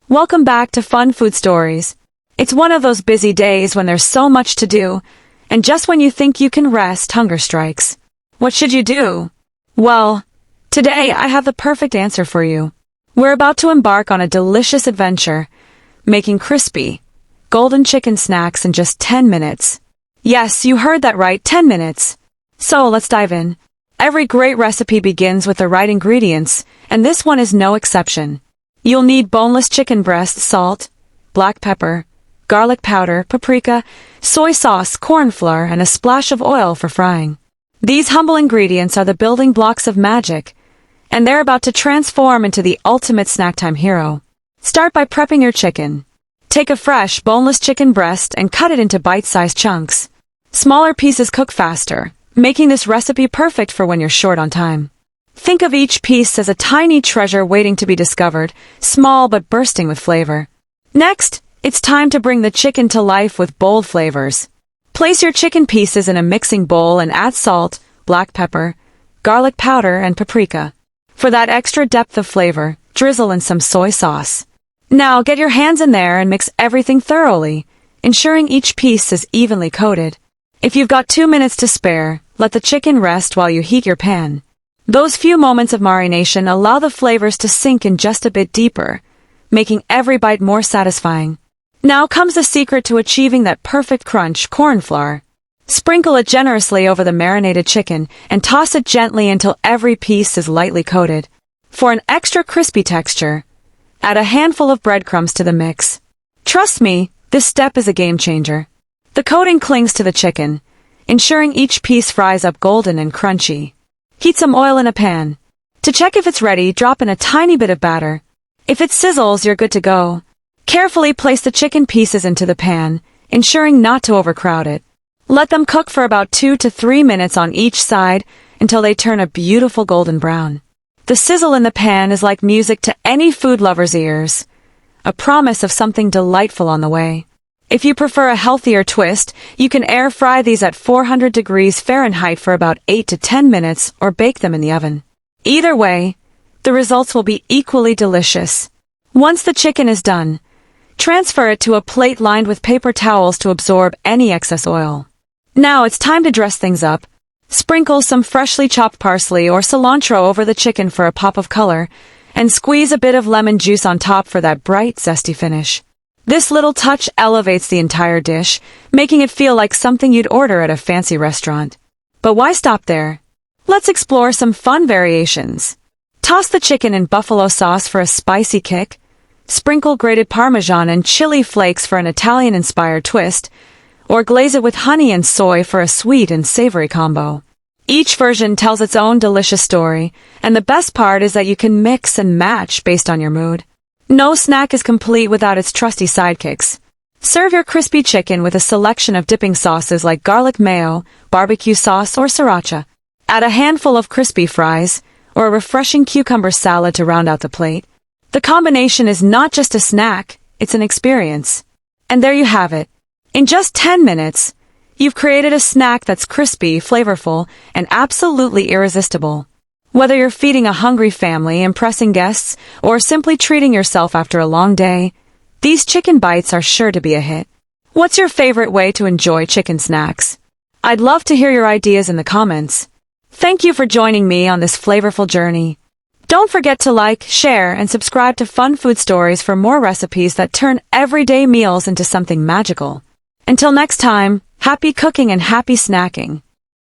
Welcome back to Fun Food Stories. It's one of those busy days when there's so much to do, and just when you think you can rest, hunger strikes. What should you do? Well, today I have the perfect answer for you. We're about to embark on a delicious adventure, making crispy, golden chicken snacks in just 10 minutes. Yes, you heard that right, 10 minutes. So let's dive in. Every great recipe begins with the right ingredients, and this one is no exception. You'll need boneless chicken breast, salt, black pepper, garlic powder, paprika, soy sauce, corn flour, and a splash of oil for frying. These humble ingredients are the building blocks of magic, and they're about to transform into the ultimate snack time hero. Start by prepping your chicken. Take a fresh, boneless chicken breast and cut it into bite-sized chunks. Smaller pieces cook faster, making this recipe perfect for when you're short on time. Think of each piece as a tiny treasure waiting to be discovered, small but bursting with flavor. Next, it's time to bring the chicken to life with bold flavors. Place your chicken pieces in a mixing bowl and add salt, black pepper, garlic powder, and paprika. For that extra depth of flavor, drizzle in some soy sauce. Now get your hands in there and mix everything thoroughly, ensuring each piece is evenly coated. If you've got 2 minutes to spare, let the chicken rest while you heat your pan. Those few moments of marination allow the flavors to sink in just a bit deeper, making every bite more satisfying. Now comes the secret to achieving that perfect crunch, corn flour. Sprinkle it generously over the marinated chicken and toss it gently until every piece is lightly coated. For an extra crispy texture, add a handful of breadcrumbs to the mix. Trust me, this step is a game changer. The coating clings to the chicken, ensuring each piece fries up golden and crunchy. Heat some oil in a pan. To check if it's ready, drop in a tiny bit of batter. If it sizzles, you're good to go. Carefully place the chicken pieces into the pan, ensuring not to overcrowd it. Let them cook for about 2 to 3 minutes on each side until they turn a beautiful golden brown. The sizzle in the pan is like music to any food lover's ears, a promise of something delightful on the way. If you prefer a healthier twist, you can air fry these at 400 degrees Fahrenheit for about 8 to 10 minutes or bake them in the oven. Either way, the results will be equally delicious. Once the chicken is done, transfer it to a plate lined with paper towels to absorb any excess oil. Now it's time to dress things up. Sprinkle some freshly chopped parsley or cilantro over the chicken for a pop of color, and squeeze a bit of lemon juice on top for that bright, zesty finish. This little touch elevates the entire dish, making it feel like something you'd order at a fancy restaurant. But why stop there? Let's explore some fun variations. Toss the chicken in buffalo sauce for a spicy kick. Sprinkle grated Parmesan and chili flakes for an Italian-inspired twist, or glaze it with honey and soy for a sweet and savory combo. Each version tells its own delicious story, and the best part is that you can mix and match based on your mood. No snack is complete without its trusty sidekicks. Serve your crispy chicken with a selection of dipping sauces like garlic mayo, barbecue sauce, or sriracha. Add a handful of crispy fries, or a refreshing cucumber salad to round out the plate. The combination is not just a snack, it's an experience. And there you have it. In just 10 minutes, you've created a snack that's crispy, flavorful, and absolutely irresistible. Whether you're feeding a hungry family, impressing guests, or simply treating yourself after a long day, these chicken bites are sure to be a hit. What's your favorite way to enjoy chicken snacks? I'd love to hear your ideas in the comments. Thank you for joining me on this flavorful journey. Don't forget to like, share, and subscribe to Fun Food Stories for more recipes that turn everyday meals into something magical. Until next time, happy cooking and happy snacking.